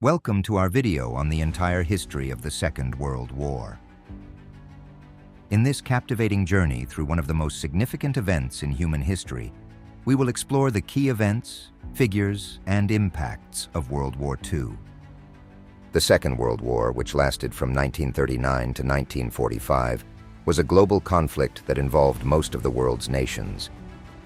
Welcome to our video on the entire history of the Second World War. In this captivating journey through one of the most significant events in human history, we will explore the key events, figures, and impacts of World War II. The Second World War, which lasted from 1939 to 1945, was a global conflict that involved most of the world's nations.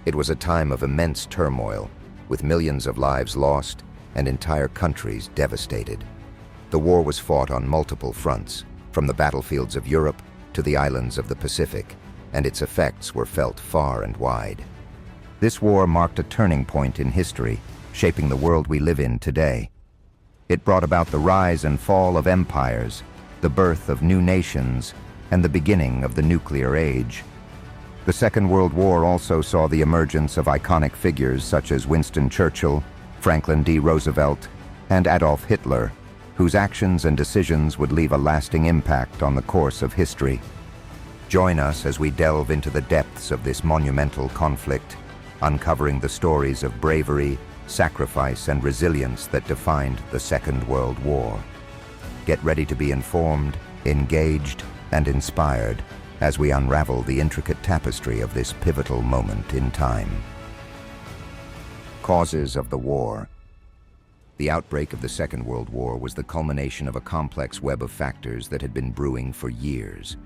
It was a time of immense turmoil, with millions of lives lost and entire countries devastated. The war was fought on multiple fronts, from the battlefields of Europe to the islands of the Pacific, and its effects were felt far and wide. This war marked a turning point in history, shaping the world we live in today. It brought about the rise and fall of empires, the birth of new nations, and the beginning of the nuclear age. The Second World War also saw the emergence of iconic figures such as Winston Churchill, Franklin D. Roosevelt, and Adolf Hitler, whose actions and decisions would leave a lasting impact on the course of history. Join us as we delve into the depths of this monumental conflict, uncovering the stories of bravery, sacrifice, and resilience that defined the Second World War. Get ready to be informed, engaged, and inspired as we unravel the intricate tapestry of this pivotal moment in time. Causes of the war. The outbreak of the Second World War was the culmination of a complex web of factors that had been brewing for years.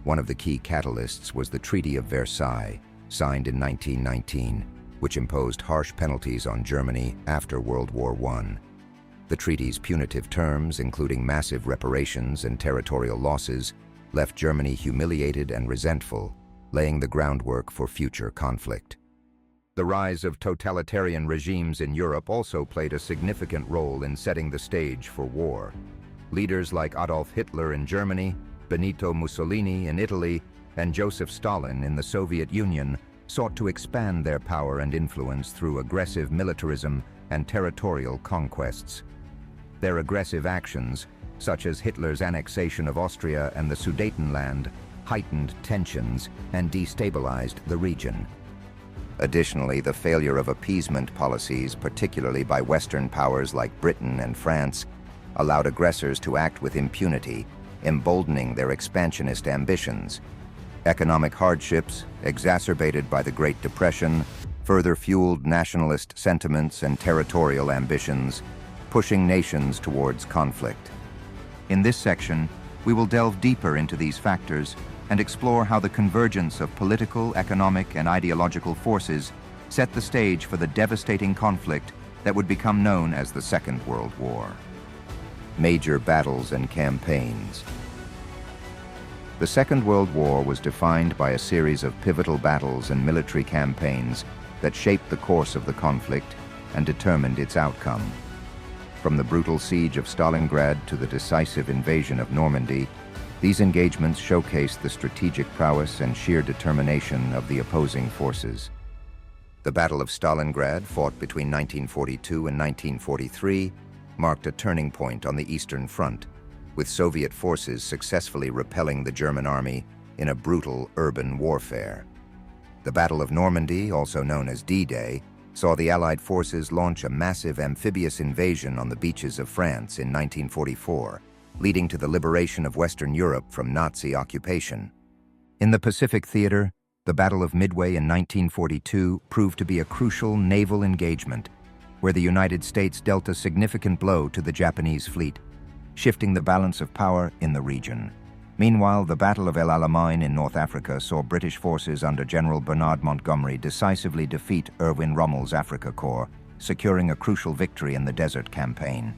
One of the key catalysts was the Treaty of Versailles, signed in 1919, which imposed harsh penalties on Germany after World War I. The treaty's punitive terms, including massive reparations and territorial losses, left Germany humiliated and resentful, laying the groundwork for future conflict. The rise of totalitarian regimes in Europe also played a significant role in setting the stage for war. Leaders like Adolf Hitler in Germany, Benito Mussolini in Italy, and Joseph Stalin in the Soviet Union sought to expand their power and influence through aggressive militarism and territorial conquests. Their aggressive actions, such as Hitler's annexation of Austria and the Sudetenland, heightened tensions and destabilized the region. Additionally, the failure of appeasement policies, particularly by Western powers like Britain and France, allowed aggressors to act with impunity, emboldening their expansionist ambitions. Economic hardships, exacerbated by the Great Depression, further fueled nationalist sentiments and territorial ambitions, pushing nations towards conflict. In this section, we will delve deeper into these factors and explore how the convergence of political, economic, and ideological forces set the stage for the devastating conflict that would become known as the Second World War. Major battles and campaigns. The Second World War was defined by a series of pivotal battles and military campaigns that shaped the course of the conflict and determined its outcome. From the brutal siege of Stalingrad to the decisive invasion of Normandy, these engagements showcased the strategic prowess and sheer determination of the opposing forces. The Battle of Stalingrad, fought between 1942 and 1943, marked a turning point on the Eastern Front, with Soviet forces successfully repelling the German army in a brutal urban warfare. The Battle of Normandy, also known as D-Day, saw the Allied forces launch a massive amphibious invasion on the beaches of France in 1944, leading to the liberation of Western Europe from Nazi occupation. In the Pacific theater, the Battle of Midway in 1942 proved to be a crucial naval engagement, where the United States dealt a significant blow to the Japanese fleet, shifting the balance of power in the region. Meanwhile, the Battle of El Alamein in North Africa saw British forces under General Bernard Montgomery decisively defeat Erwin Rommel's Afrika Korps, securing a crucial victory in the Desert Campaign.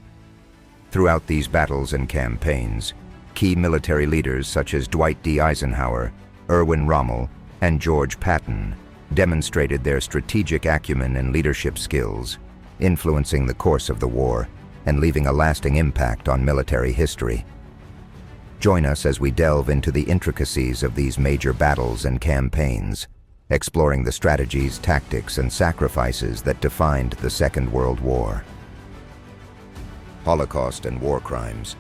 Throughout these battles and campaigns, key military leaders such as Dwight D. Eisenhower, Erwin Rommel, and George Patton demonstrated their strategic acumen and leadership skills, influencing the course of the war and leaving a lasting impact on military history. Join us as we delve into the intricacies of these major battles and campaigns, exploring the strategies, tactics, and sacrifices that defined the Second World War. Holocaust and war crimes.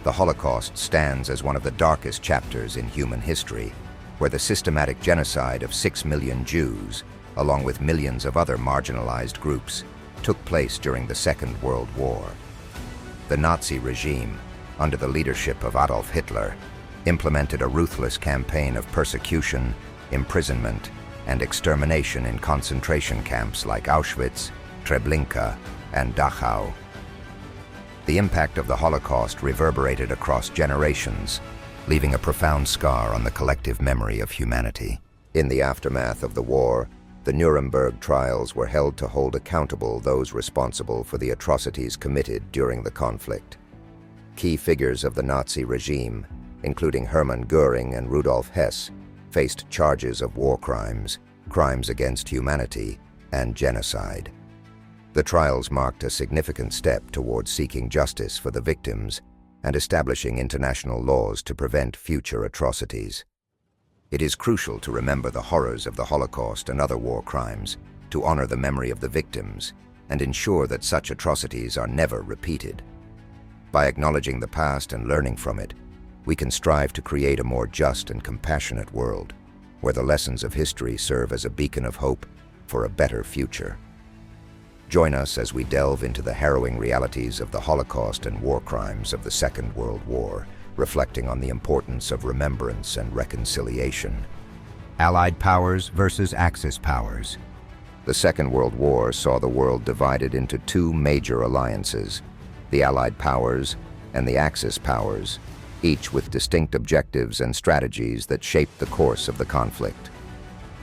The Holocaust stands as one of the darkest chapters in human history, where the systematic genocide of 6 million Jews, along with millions of other marginalized groups, took place during the Second World War. The Nazi regime, under the leadership of Adolf Hitler, implemented a ruthless campaign of persecution, imprisonment, and extermination in concentration camps like Auschwitz, Treblinka, and Dachau. The impact of the Holocaust reverberated across generations, leaving a profound scar on the collective memory of humanity. In the aftermath of the war, the Nuremberg trials were held to hold accountable those responsible for the atrocities committed during the conflict. Key figures of the Nazi regime, including Hermann Göring and Rudolf Hess, faced charges of war crimes, crimes against humanity, and genocide. The trials marked a significant step towards seeking justice for the victims and establishing international laws to prevent future atrocities. It is crucial to remember the horrors of the Holocaust and other war crimes, to honor the memory of the victims, and ensure that such atrocities are never repeated. By acknowledging the past and learning from it, we can strive to create a more just and compassionate world, where the lessons of history serve as a beacon of hope for a better future. Join us as we delve into the harrowing realities of the Holocaust and war crimes of the Second World War, reflecting on the importance of remembrance and reconciliation. Allied powers versus Axis powers. The Second World War saw the world divided into two major alliances, the Allied powers and the Axis powers, each with distinct objectives and strategies that shaped the course of the conflict.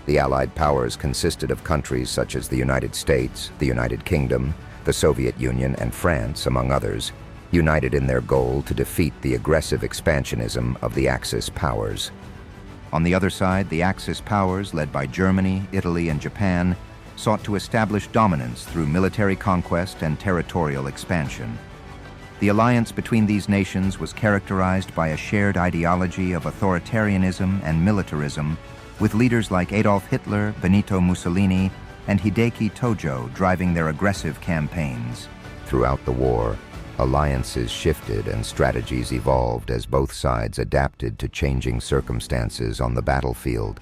The Allied powers consisted of countries such as the United States, the United Kingdom, the Soviet Union, and France, among others, united in their goal to defeat the aggressive expansionism of the Axis powers. On the other side, the Axis powers, led by Germany, Italy, and Japan, sought to establish dominance through military conquest and territorial expansion. The alliance between these nations was characterized by a shared ideology of authoritarianism and militarism, with leaders like Adolf Hitler, Benito Mussolini, and Hideki Tojo driving their aggressive campaigns. Throughout the war, alliances shifted and strategies evolved as both sides adapted to changing circumstances on the battlefield.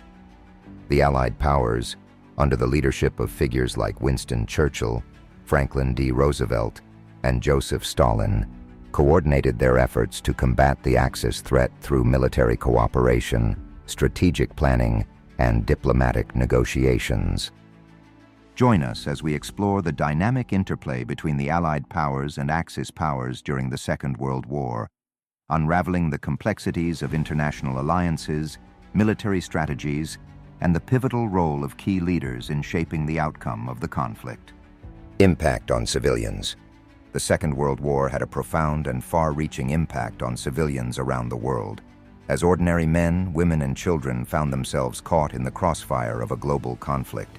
The Allied powers, under the leadership of figures like Winston Churchill, Franklin D. Roosevelt, and Joseph Stalin, coordinated their efforts to combat the Axis threat through military cooperation, strategic planning, and diplomatic negotiations. Join us as we explore the dynamic interplay between the Allied powers and Axis powers during the Second World War, unraveling the complexities of international alliances, military strategies, and the pivotal role of key leaders in shaping the outcome of the conflict. Impact on civilians. The Second World War had a profound and far-reaching impact on civilians around the world, as ordinary men, women, and children found themselves caught in the crossfire of a global conflict.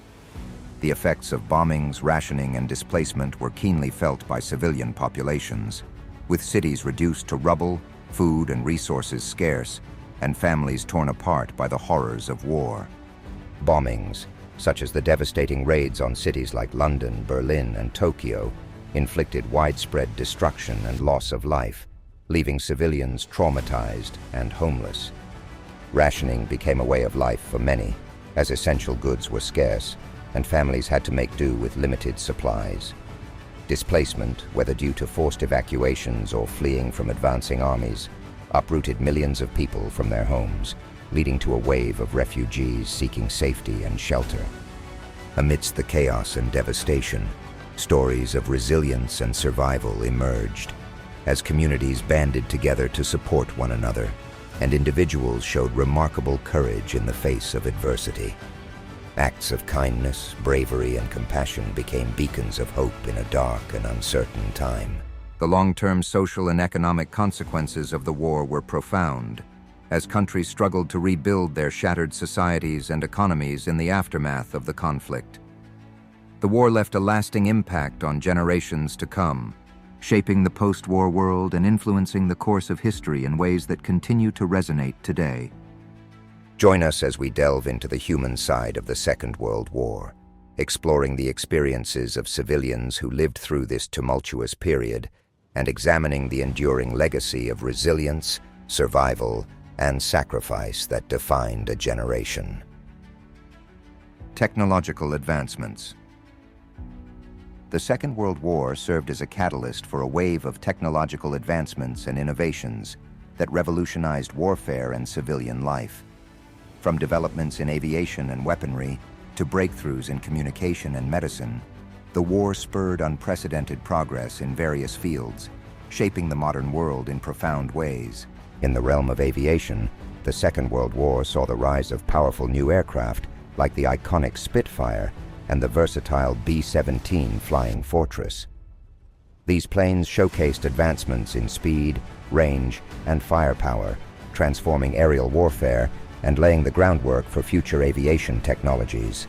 The effects of bombings, rationing, and displacement were keenly felt by civilian populations, with cities reduced to rubble, food and resources scarce, and families torn apart by the horrors of war. Bombings, such as the devastating raids on cities like London, Berlin, and Tokyo, inflicted widespread destruction and loss of life, leaving civilians traumatized and homeless. Rationing became a way of life for many, as essential goods were scarce, and families had to make do with limited supplies. Displacement, whether due to forced evacuations or fleeing from advancing armies, uprooted millions of people from their homes, leading to a wave of refugees seeking safety and shelter. Amidst the chaos and devastation, stories of resilience and survival emerged, as communities banded together to support one another, and individuals showed remarkable courage in the face of adversity. Acts of kindness, bravery, and compassion became beacons of hope in a dark and uncertain time. The long-term social and economic consequences of the war were profound, as countries struggled to rebuild their shattered societies and economies in the aftermath of the conflict. The war left a lasting impact on generations to come, shaping the post-war world and influencing the course of history in ways that continue to resonate today. Join us as we delve into the human side of the Second World War, exploring the experiences of civilians who lived through this tumultuous period and examining the enduring legacy of resilience, survival, and sacrifice that defined a generation. Technological advancements. The Second World War served as a catalyst for a wave of technological advancements and innovations that revolutionized warfare and civilian life. From developments in aviation and weaponry to breakthroughs in communication and medicine, the war spurred unprecedented progress in various fields, shaping the modern world in profound ways. In the realm of aviation, the Second World War saw the rise of powerful new aircraft like the iconic Spitfire and the versatile B-17 Flying Fortress. These planes showcased advancements in speed, range, and firepower, transforming aerial warfare and laying the groundwork for future aviation technologies.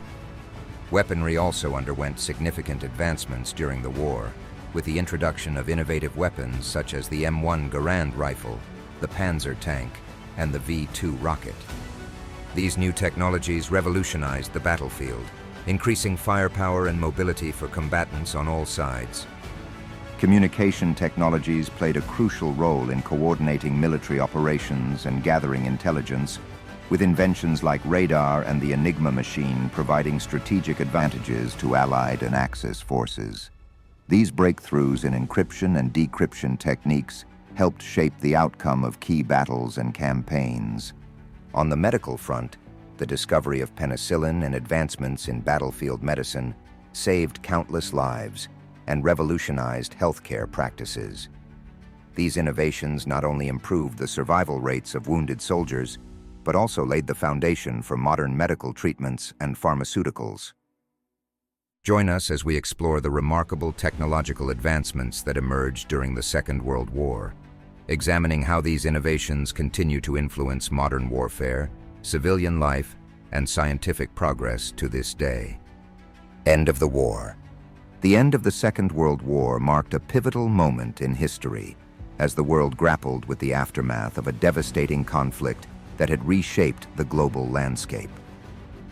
Weaponry also underwent significant advancements during the war, with the introduction of innovative weapons such as the M1 Garand rifle, the Panzer tank, and the V-2 rocket. These new technologies revolutionized the battlefield, increasing firepower and mobility for combatants on all sides. Communication technologies played a crucial role in coordinating military operations and gathering intelligence, with inventions like radar and the Enigma machine providing strategic advantages to Allied and Axis forces. These breakthroughs in encryption and decryption techniques helped shape the outcome of key battles and campaigns. On the medical front, the discovery of penicillin and advancements in battlefield medicine saved countless lives and revolutionized healthcare practices. These innovations not only improved the survival rates of wounded soldiers, but also laid the foundation for modern medical treatments and pharmaceuticals. Join us as we explore the remarkable technological advancements that emerged during the Second World War, examining how these innovations continue to influence modern warfare, civilian life, and scientific progress to this day. End of the war. The end of the Second World War marked a pivotal moment in history as the world grappled with the aftermath of a devastating conflict that had reshaped the global landscape.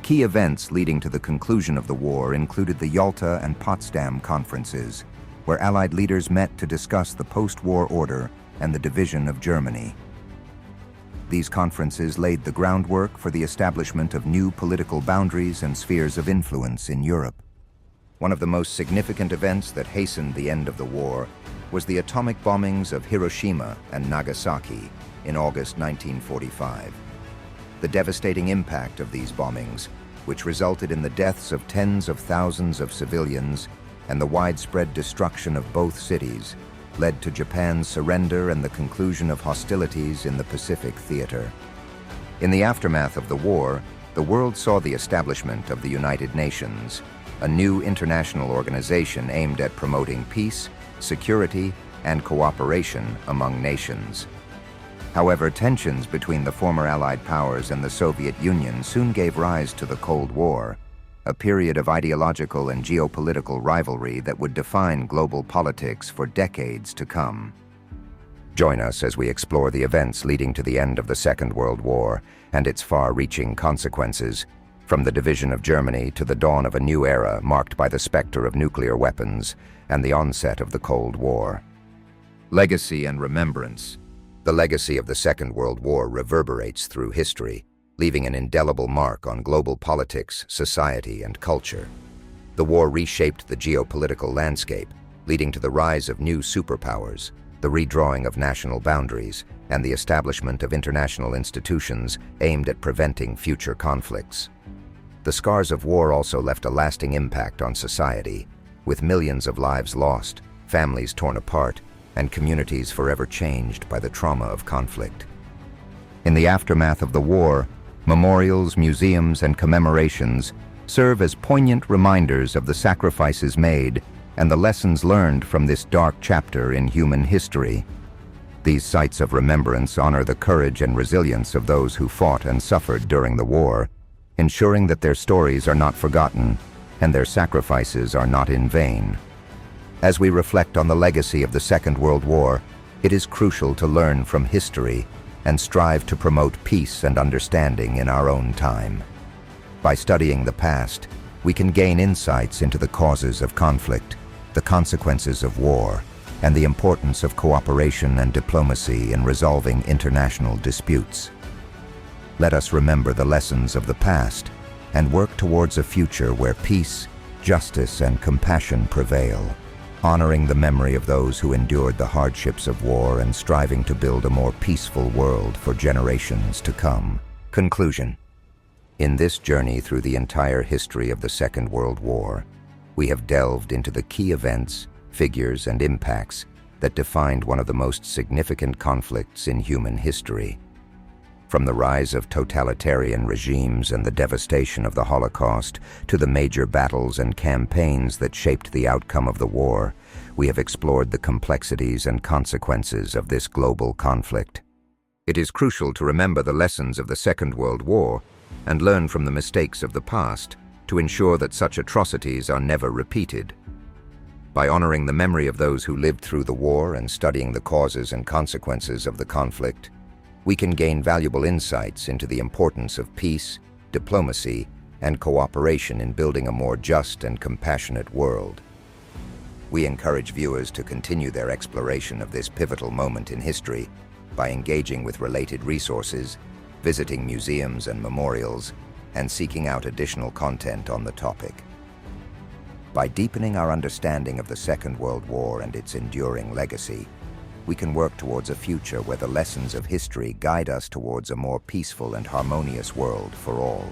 Key events leading to the conclusion of the war included the Yalta and Potsdam conferences, where Allied leaders met to discuss the post-war order and the division of Germany. These conferences laid the groundwork for the establishment of new political boundaries and spheres of influence in Europe. One of the most significant events that hastened the end of the war was the atomic bombings of Hiroshima and Nagasaki in August 1945. The devastating impact of these bombings, which resulted in the deaths of tens of thousands of civilians and the widespread destruction of both cities, led to Japan's surrender and the conclusion of hostilities in the Pacific Theater. In the aftermath of the war, the world saw the establishment of the United Nations, a new international organization aimed at promoting peace, security, and cooperation among nations. However, tensions between the former Allied powers and the Soviet Union soon gave rise to the Cold War, a period of ideological and geopolitical rivalry that would define global politics for decades to come. Join us as we explore the events leading to the end of the Second World War and its far-reaching consequences, from the division of Germany to the dawn of a new era marked by the specter of nuclear weapons and the onset of the Cold War. Legacy and remembrance. The legacy of the Second World War reverberates through history, leaving an indelible mark on global politics, society, and culture. The war reshaped the geopolitical landscape, leading to the rise of new superpowers, the redrawing of national boundaries, and the establishment of international institutions aimed at preventing future conflicts. The scars of war also left a lasting impact on society, with millions of lives lost, families torn apart, and communities forever changed by the trauma of conflict. In the aftermath of the war, memorials, museums, and commemorations serve as poignant reminders of the sacrifices made and the lessons learned from this dark chapter in human history. These sites of remembrance honor the courage and resilience of those who fought and suffered during the war, ensuring that their stories are not forgotten and their sacrifices are not in vain. As we reflect on the legacy of the Second World War, it is crucial to learn from history and strive to promote peace and understanding in our own time. By studying the past, we can gain insights into the causes of conflict, the consequences of war, and the importance of cooperation and diplomacy in resolving international disputes. Let us remember the lessons of the past and work towards a future where peace, justice and compassion prevail, honoring the memory of those who endured the hardships of war and striving to build a more peaceful world for generations to come. Conclusion. In this journey through the entire history of the Second World War, we have delved into the key events, figures, and impacts that defined one of the most significant conflicts in human history. From the rise of totalitarian regimes and the devastation of the Holocaust to the major battles and campaigns that shaped the outcome of the war, we have explored the complexities and consequences of this global conflict. It is crucial to remember the lessons of the Second World War and learn from the mistakes of the past to ensure that such atrocities are never repeated. By honoring the memory of those who lived through the war and studying the causes and consequences of the conflict, we can gain valuable insights into the importance of peace, diplomacy, and cooperation in building a more just and compassionate world. We encourage viewers to continue their exploration of this pivotal moment in history by engaging with related resources, visiting museums and memorials, and seeking out additional content on the topic. By deepening our understanding of the Second World War and its enduring legacy, we can work towards a future where the lessons of history guide us towards a more peaceful and harmonious world for all.